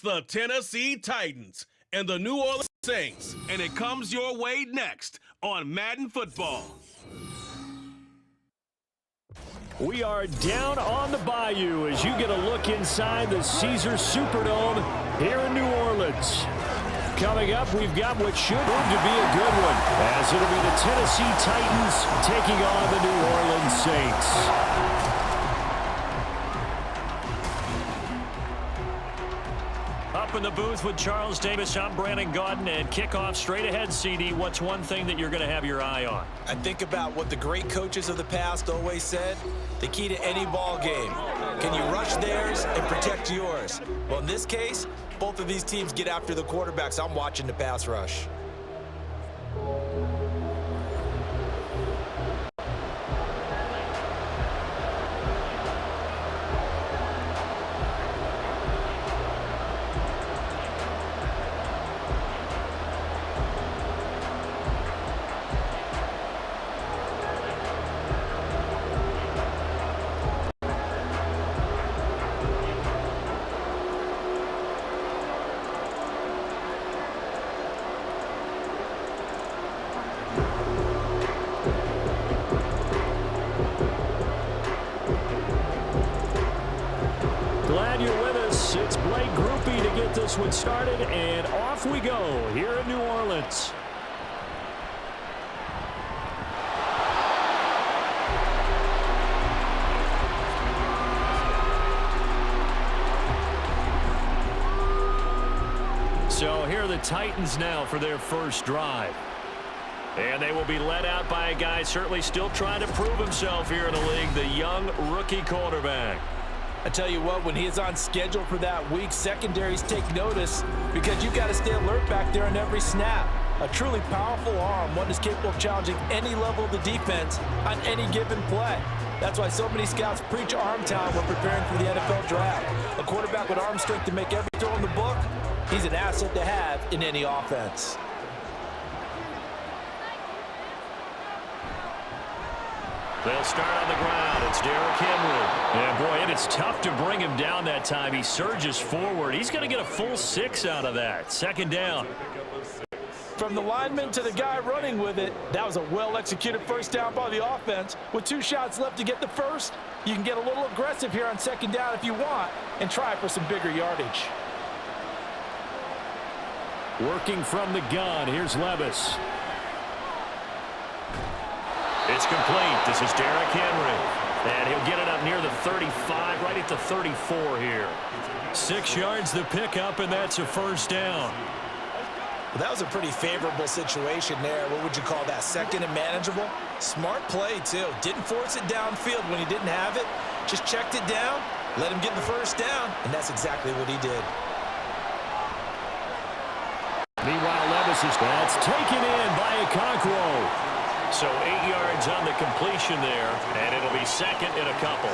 the Tennessee Titans and the New Orleans Saints, and it comes your way next on Madden Football. We are down on the bayou as you get a look inside the Caesars Superdome here in New Orleans. Coming up, we've got what should prove to be a good one, as it'll be the Tennessee Titans taking on the New Orleans Saints. Up in the booth with Charles Davis, I'm Brandon Gaudin, and kickoff straight ahead, CD. What's one thing that you're going to have your eye on? I think about what the great coaches of the past always said. The key to any ball game. Can you rush theirs and protect yours? Well, in this case, both of these teams get after the quarterbacks. I'm watching the pass rush. Glad you're with us. It's Blake Groupie to get this one started, and off we go here in New Orleans. So here are the Titans now for their first drive. And they will be led out by a guy certainly still trying to prove himself here in the league, the young rookie quarterback. I tell you what, when he is on schedule for that week, secondaries take notice because you've got to stay alert back there on every snap. A truly powerful arm, one is capable of challenging any level of the defense on any given play. That's why so many scouts preach arm talent when preparing for the NFL draft. A quarterback with arm strength to make every throw in the book, he's an asset to have in any offense. They'll start on the ground. It's Derrick Henry. Yeah, boy, and it's tough to bring him down that time. He surges forward. He's going to get a full 6 out of that. Second down. From the lineman to the guy running with it, that was a well-executed first down by the offense. With 2 shots left to get the first, you can get a little aggressive here on second down if you want and try for some bigger yardage. Working from the gun, here's Levis. It's complete. This is Derrick Henry. And he'll get it up near the 35, right at the 34 here. 6 yards the pickup, and that's a first down. Well, that was a pretty favorable situation there. What would you call that? Second and manageable? Smart play, too. Didn't force it downfield when he didn't have it. Just checked it down, let him get the first down, and that's exactly what he did. Meanwhile, Levis is that's taken in by Okonkwo. So 8 yards on the completion there, and it'll be second and a couple.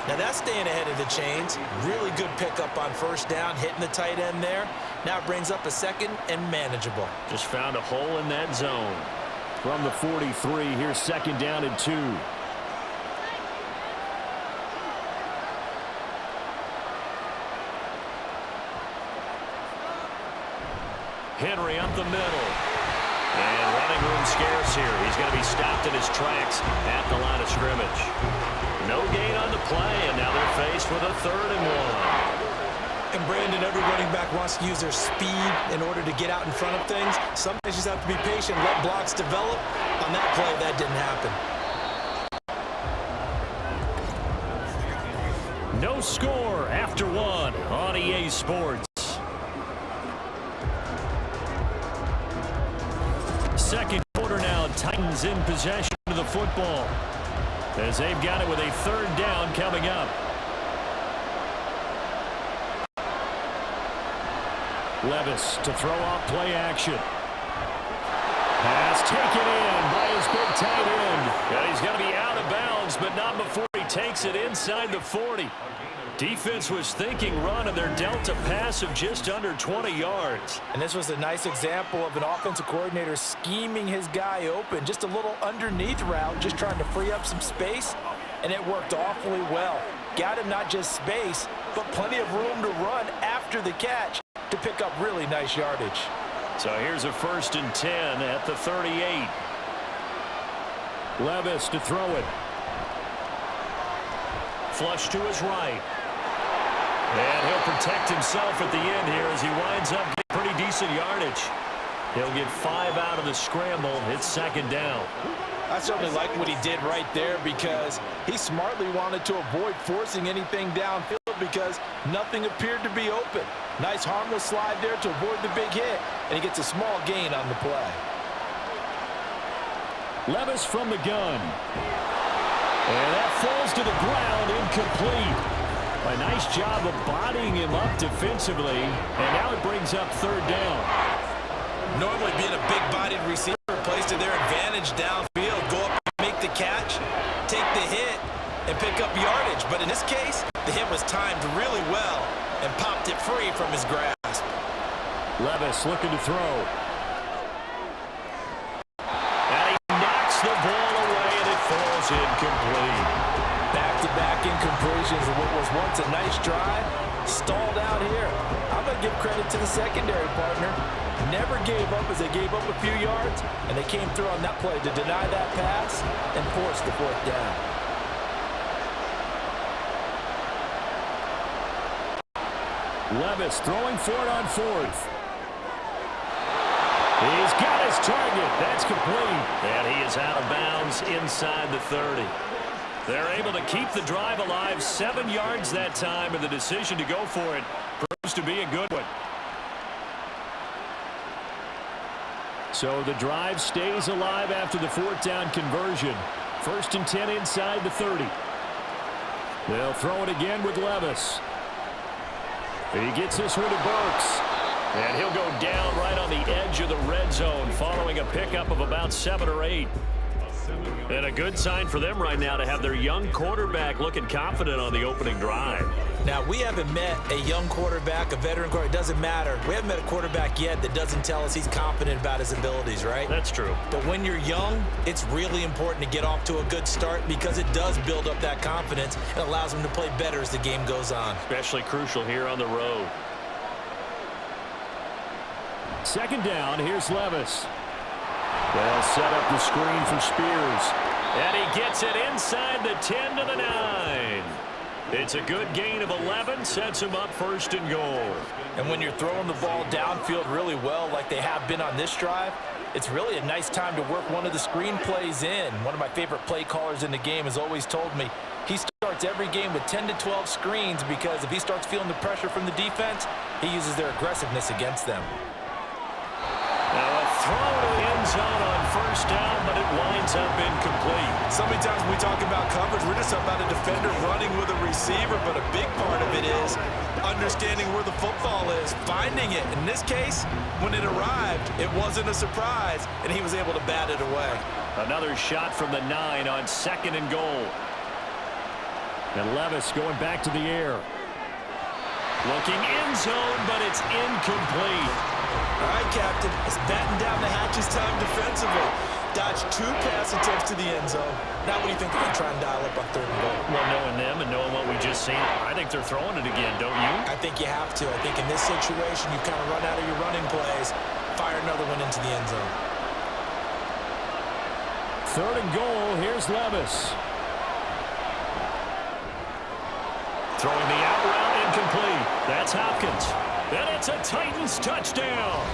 Now that's staying ahead of the chains. Really good pickup on first down, hitting the tight end there. Now it brings up a second and manageable. Just found a hole in that zone. From the 43, here's second down and 2. Henry up the middle. And running room scarce here. He's going to be stopped in his tracks at the line of scrimmage. No gain on the play, and now they're faced with a 3rd and 1. And Brandon, every running back wants to use their speed in order to get out in front of things. Sometimes you just have to be patient, let blocks develop. On that play, that didn't happen. No score after 1 on EA Sports. Second quarter now, Titans in possession of the football as they've got it with a 3rd down coming up. Levis to throw off play action. Pass taken in by his big tight end. And he's going to be out of bounds, but not before he takes it inside the 40. Defense was thinking run, and they're dealt a pass of just under 20 yards. And this was a nice example of an offensive coordinator scheming his guy open. Just a little underneath route, just trying to free up some space, and it worked awfully well. Got him not just space, but plenty of room to run after the catch to pick up really nice yardage. So here's a 1st and 10 at the 38. Levis to throw it. Flush to his right. And he'll protect himself at the end here as he winds up getting pretty decent yardage. He'll get 5 out of the scramble. It's 2nd down. I certainly like what he did right there because he smartly wanted to avoid forcing anything downfield because nothing appeared to be open. Nice harmless slide there to avoid the big hit, and he gets a small gain on the play. Levis from the gun. And that falls to the ground, incomplete. A nice job of bodying him up defensively, and now it brings up 3rd down. Normally being a big-bodied receiver plays to their advantage downfield. Go up and make the catch, take the hit, and pick up yardage. But in this case, the hit was timed really well and popped it free from his grasp. Levis looking to throw. And he knocks the ball away, and it falls incomplete. Back-to-back incompletions of what was once a nice drive, stalled out here. I'm going to give credit to the secondary partner. Never gave up as they gave up a few yards, and they came through on that play to deny that pass and force the 4th down. Levis throwing for it on 4th. He's got his target. That's complete. And he is out of bounds inside the 30. They're able to keep the drive alive, 7 yards that time, and the decision to go for it proves to be a good one. So the drive stays alive after the 4th down conversion. 1st and 10 inside the 30. They'll throw it again with Levis. He gets this one to Burks. And he'll go down right on the edge of the red zone following a pickup of about 7 or 8. And a good sign for them right now to have their young quarterback looking confident on the opening drive. Now, we haven't met a young quarterback, a veteran quarterback. It doesn't matter. We haven't met a quarterback yet that doesn't tell us he's confident about his abilities, right? That's true. But when you're young, it's really important to get off to a good start because it does build up that confidence and allows them to play better as the game goes on. Especially crucial here on the road. 2nd down, here's Levis. They'll set up the screen for Spears. And he gets it inside the 10 to the 9. It's a good gain of 11, sets him up 1st and goal. And when you're throwing the ball downfield really well like they have been on this drive, it's really a nice time to work one of the screen plays in. One of my favorite play callers in the game has always told me he starts every game with 10 to 12 screens because if he starts feeling the pressure from the defense, he uses their aggressiveness against them. Now a throw to the end zone on 1st down, but it winds up incomplete. So many times when we talk about coverage, we're just about a defender running with a receiver, but a big part of it is understanding where the football is, finding it. In this case, when it arrived, it wasn't a surprise, and he was able to bat it away. Another shot from the 9 on 2nd and goal. And Levis going back to the air. Looking end zone, but it's incomplete. All right, Captain, it's batten down the hatches time defensively. Dodged 2 pass attempts to the end zone. Now what do you think they're going to try and dial up on 3rd and goal? Well, knowing them and knowing what we just seen, I think they're throwing it again, don't you? I think you have to. I think in this situation, you kind of run out of your running plays, fire another one into the end zone. 3rd and goal, here's Levis. Throwing the out route, incomplete. That's Hopkins. And it's a Titans touchdown.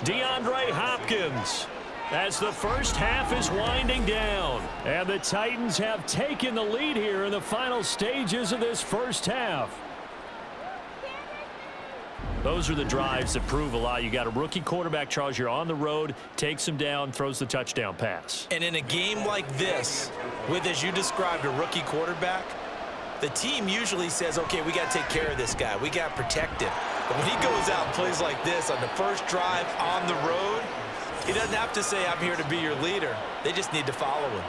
DeAndre Hopkins as the first half is winding down. And the Titans have taken the lead here in the final stages of this first half. Those are the drives that prove a lot. You got a rookie quarterback, Charles. You're on the road, takes him down, throws the touchdown pass. And in a game like this, with, as you described, a rookie quarterback, the team usually says, okay, we got to take care of this guy. We got to protect him. But when he goes out and plays like this on the first drive on the road, he doesn't have to say, I'm here to be your leader. They just need to follow him.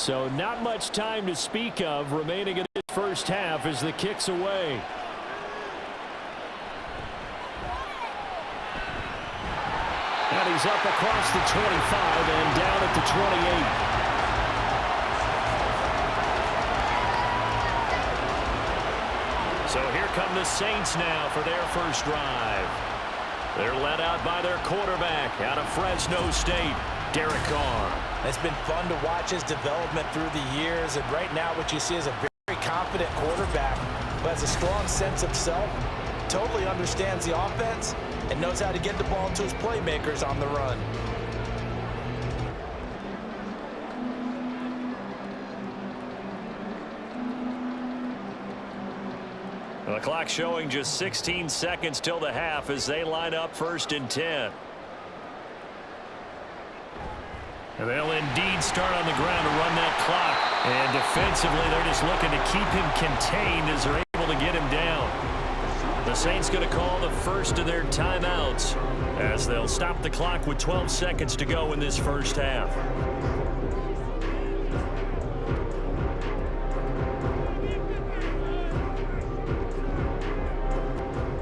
So not much time to speak of remaining in this first half as the kick's away. And he's up across the 25 and down at the 28. So here come the Saints now for their first drive. They're led out by their quarterback out of Fresno State, Derek Carr. It's been fun to watch his development through the years, and right now what you see is a very confident quarterback who has a strong sense of self, totally understands the offense, and knows how to get the ball to his playmakers on the run. The clock showing just 16 seconds till the half as they line up 1st and 10. And they'll indeed start on the ground to run that clock. And defensively, they're just looking to keep him contained as they're able to get him down. The Saints going to call the first of their timeouts as they'll stop the clock with 12 seconds to go in this first half.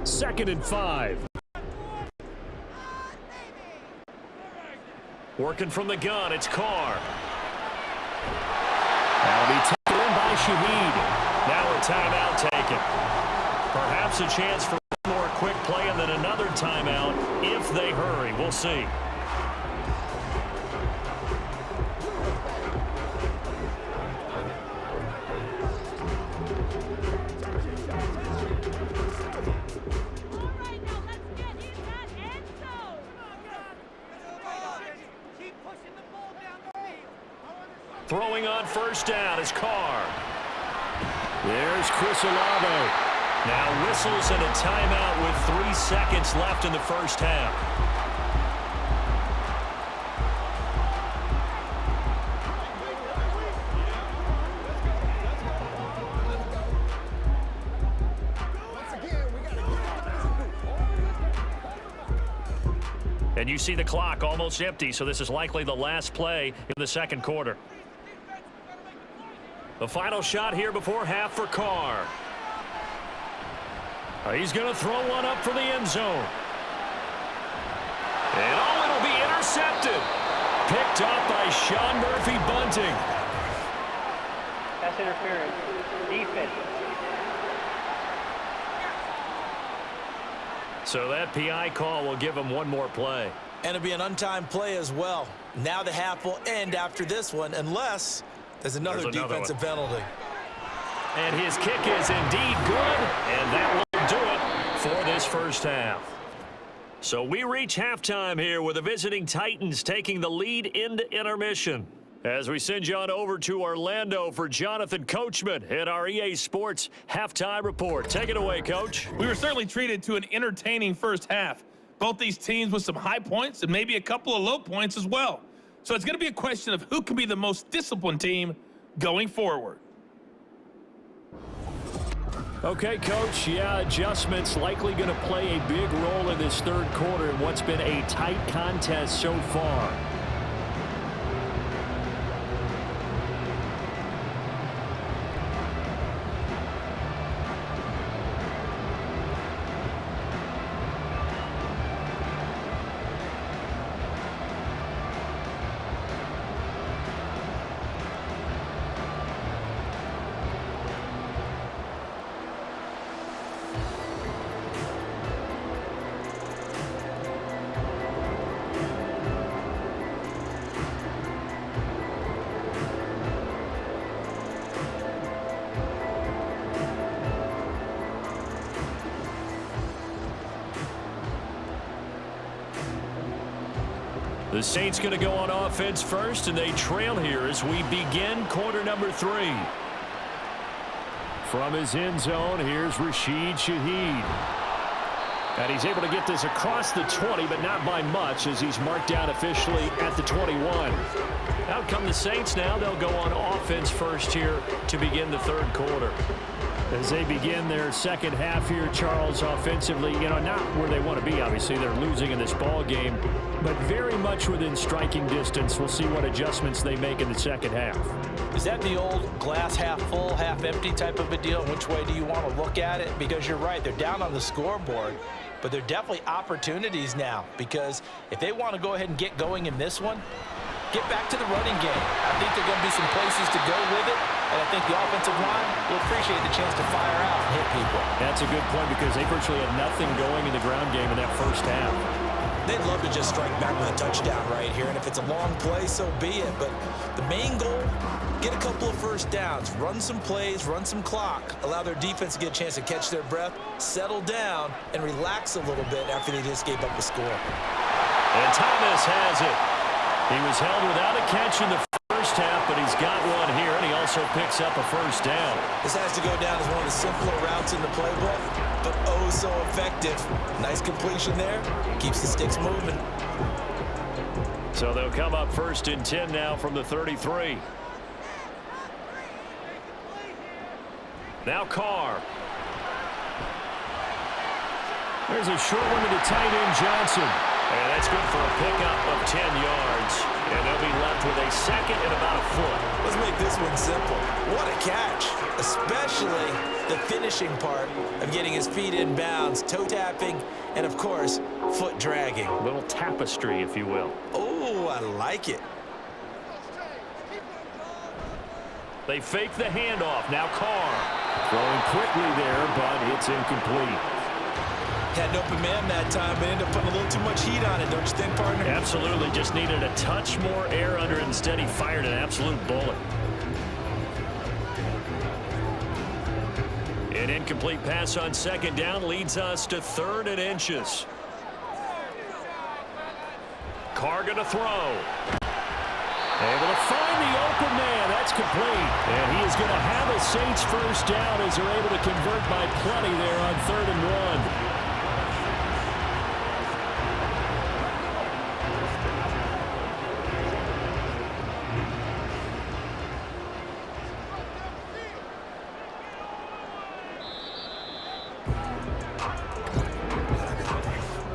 Second and 5. Working from the gun, it's Carr. That'll be taken in by Shaheed. Now a timeout taken. Perhaps a chance for one more quick play and then another timeout if they hurry. We'll see. Throwing on first down is Carr. There's Chris Olave. Now whistles and a timeout with 3 seconds left in the first half. And you see the clock almost empty, so this is likely the last play in the second quarter. The final shot here before half for Carr. He's going to throw one up for the end zone. And it'll be intercepted. Picked up by Sean Murphy-Bunting. Pass interference. Defense. So that PI call will give him one more play. And it'll be an untimed play as well. Now the half will end after this one unless there's another defensive penalty. And his kick is indeed good, and that will do it for this first half. So we reach halftime here with the visiting Titans taking the lead into intermission. As we send you on over to Orlando for Jonathan Coachman at our EA Sports Halftime Report. Take it away, Coach. We were certainly treated to an entertaining first half. Both these teams with some high points and maybe a couple of low points as well. So it's going to be a question of who can be the most disciplined team going forward. Okay, Coach. Yeah, adjustments likely going to play a big role in this third quarter in what's been a tight contest so far. The Saints going to go on offense first, and they trail here as we begin quarter number 3. From his end zone, here's Rashid Shaheed. And he's able to get this across the 20, but not by much as he's marked down officially at the 21. Out come the Saints now. They'll go on offense first here to begin the third quarter. As they begin their second half here, Charles, offensively, not where they want to be. Obviously, they're losing in this ball game, but very much within striking distance. We'll see what adjustments they make in the second half. Is that the old glass half full, half empty type of a deal? Which way do you want to look at it? Because you're right, they're down on the scoreboard, but they're definitely opportunities now, because if they want to go ahead and get going in this one, get back to the running game. I think there are going to be some places to go with it, and I think the offensive line will appreciate the chance to fire out and hit people. That's a good point, because they virtually had nothing going in the ground game in that first half. They'd love to just strike back with a touchdown right here, and if it's a long play, so be it. But the main goal, get a couple of first downs, run some plays, run some clock, allow their defense to get a chance to catch their breath, settle down, and relax a little bit after they just gave up the score. And Thomas has it. He was held without a catch in the first half, but he's got one here, and he also picks up a first down. This has to go down as one of the simpler routes in the playbook, but oh so effective. Nice completion there. Keeps the sticks moving. So they'll come up 1st and 10 now from the 33. Now Carr. There's a short one to the tight end, Johnson. And that's good for a pickup of 10 yards. And they'll be left with a second and about a foot. Let's make this one simple. What a catch. Especially the finishing part of getting his feet in bounds, toe tapping, and of course, foot dragging. A little tapestry, if you will. Oh, I like it. They fake the handoff. Now Carr. Throwing quickly there, but it's incomplete. Had an open man that time, but ended up putting a little too much heat on it, don't you think, partner? Absolutely. Just needed a touch more air under it. Instead, he fired an absolute bullet. An incomplete pass on second down leads us to 3rd and inches. Carr going to throw. Able to find the open man. That's complete. And he is going to have a Saints first down as they're able to convert by plenty there on 3rd and 1.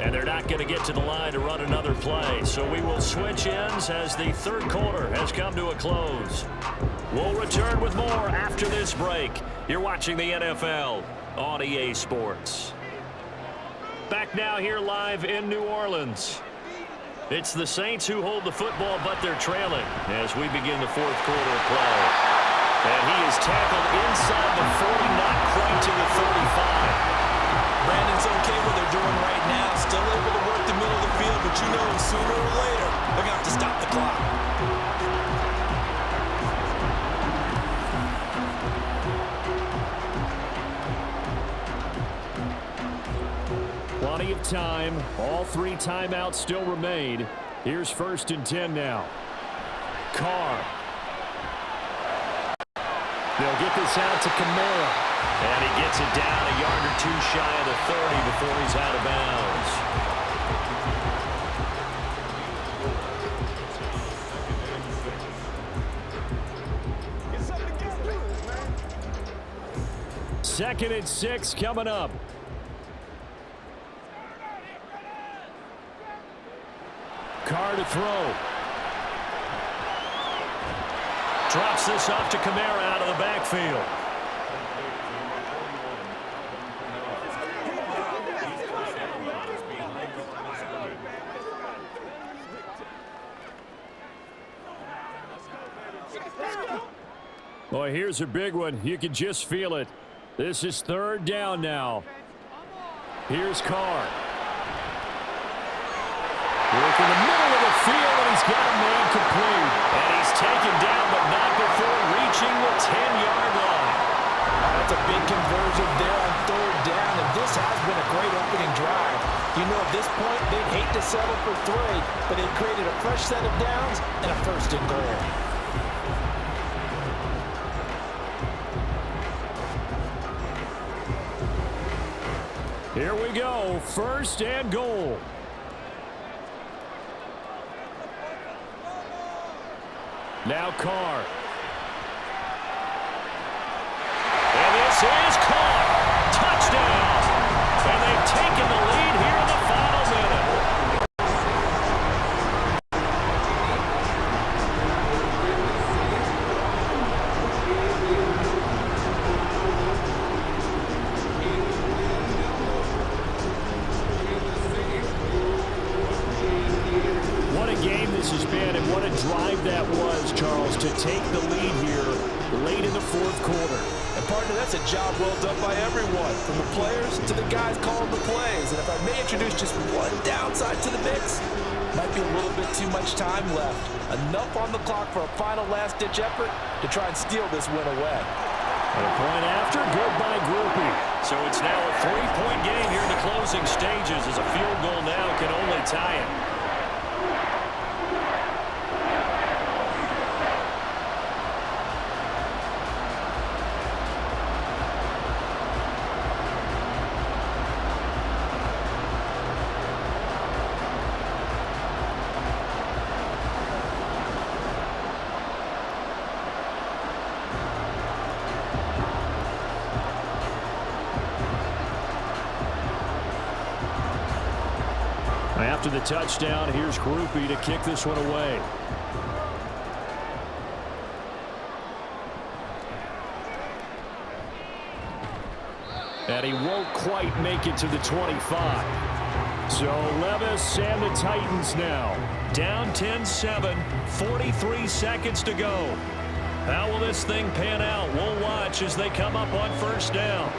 And they're not going to get to the line to run another play. So we will switch ends as the 3rd quarter has come to a close. We'll return with more after this break. You're watching the NFL on EA Sports. Back now here live in New Orleans. It's the Saints who hold the football, but they're trailing as we begin the 4th quarter of play. And he is tackled inside the 40, not quite to the 35. Brandon's okay what they're doing right now. Still able to work the middle of the field, but you know sooner or later they're going to have to stop the clock. Plenty of time. All 3 timeouts still remain. Here's 1st and 10 now. Carr. They'll get this out to Kamara. And he gets it down a yard or 2 shy of the 30 before he's out of bounds. Second and 6 coming up. Carr to throw. Drops this off to Kamara out of the backfield. Boy, here's a big one. You can just feel it. This is 3rd down now. Here's Carr. Work in the middle of the field, and he's got a man complete. And he's taken down, but not before reaching the 10-yard line. That's a big conversion there on 3rd down, and this has been a great opening drive. You know, at this point, they'd hate to settle for 3, but they've created a fresh set of downs and a 1st and goal. Here we go, 1st and goal. Now Carr. And this is Carr. to take the lead here late in the fourth quarter. And partner, that's a job well done by everyone, from the players to the guys calling the plays. And if I may introduce just one downside to the mix, might be a little bit too much time left. Enough on the clock for a final last-ditch effort to try and steal this win away. And a point after, good by Groupie. So it's now a 3-point game here in the closing stages, as a field goal now can only tie it. After the touchdown, here's Groupie to kick this one away. And he won't quite make it to the 25. So Levis and the Titans now down 10-7, 43 seconds to go. How will this thing pan out? We'll watch as they come up on first down.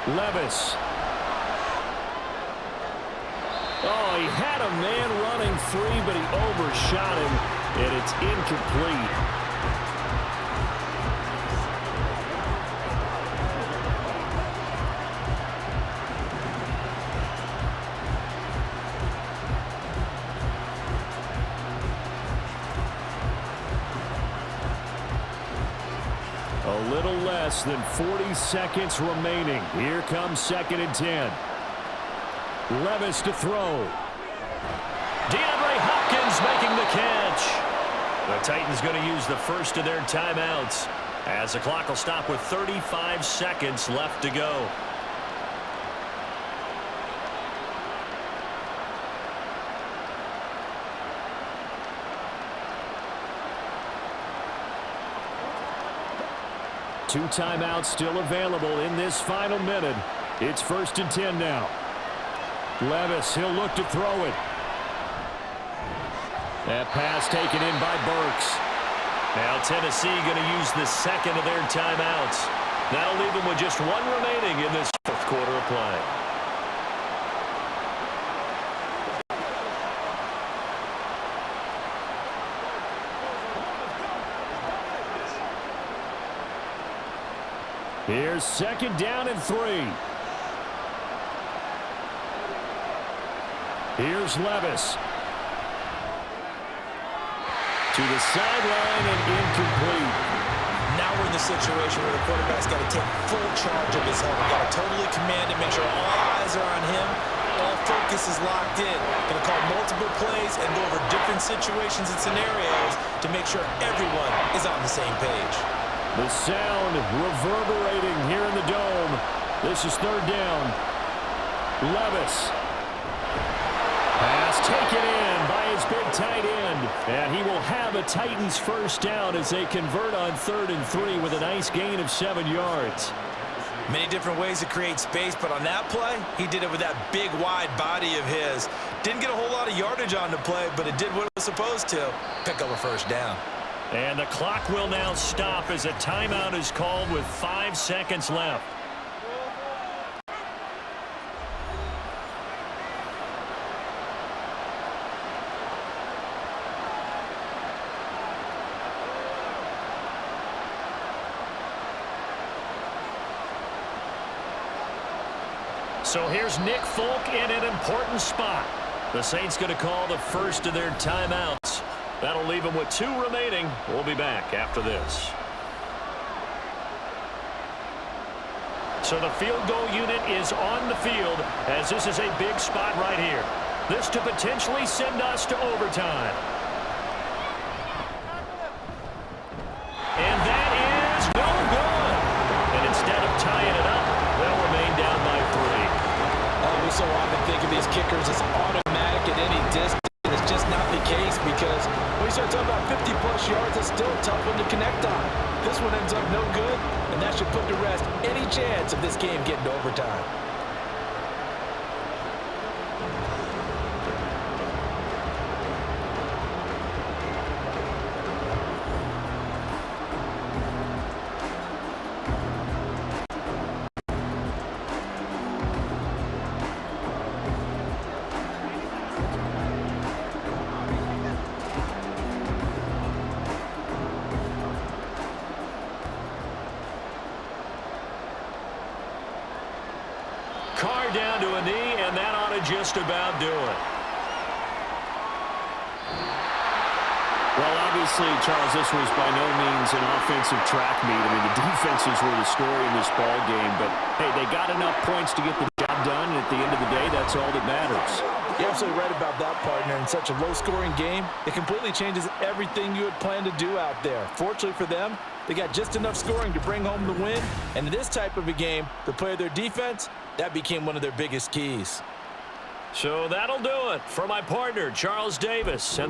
Levis. Oh, he had a man running free, but he overshot him, and it's incomplete. A little less than 40 seconds remaining. Here comes 2nd and 10. Levis to throw. DeAndre Hopkins making the catch. The Titans going to use the first of their timeouts, as the clock will stop with 35 seconds left to go. Two timeouts still available in this final minute. It's 1st and 10 now. Levis, he'll look to throw it. That pass taken in by Burks. Now Tennessee going to use the second of their timeouts. That'll leave them with just one remaining in this fourth quarter of play. Here's 2nd down and 3. Here's Levis. To the sideline and incomplete. Now we're in the situation where the quarterback's got to take full charge of his helmet. Got to totally command it, make sure all eyes are on him. All focus is locked in. Going to call multiple plays and go over different situations and scenarios to make sure everyone is on the same page. The sound reverberating here in the dome. This is 3rd down. Levis. Pass taken in by his big tight end. And he will have a Titans first down as they convert on 3rd and 3 with a nice gain of 7 yards. Many different ways to create space, but on that play, he did it with that big, wide body of his. Didn't get a whole lot of yardage on the play, but it did what it was supposed to. Pick up a first down. And the clock will now stop as a timeout is called with 5 seconds left. So here's Nick Folk in an important spot. The Saints going to call the first of their timeouts. That'll leave them with 2 remaining. We'll be back after this. So the field goal unit is on the field, as this is a big spot right here. This to potentially send us to overtime. And that is no good. And instead of tying it up, they'll remain down by 3. We so often think of these kickers as automatic at any distance. It's just not the case. put to rest any chance of this game getting to overtime. Carr down to a knee, and that ought to just about do it. Well, obviously, Charles, this was by no means an offensive track meet. I mean, the defenses were the story in this ball game, but, hey, they got enough points to get the job done, and at the end of the day, that's all that matters. You're absolutely right about that, partner. In such a low-scoring game, it completely changes everything you had planned to do out there. Fortunately for them, they got just enough scoring to bring home the win, and in this type of a game, to play their defense, that became one of their biggest keys. So that'll do it for my partner, Charles Davis. And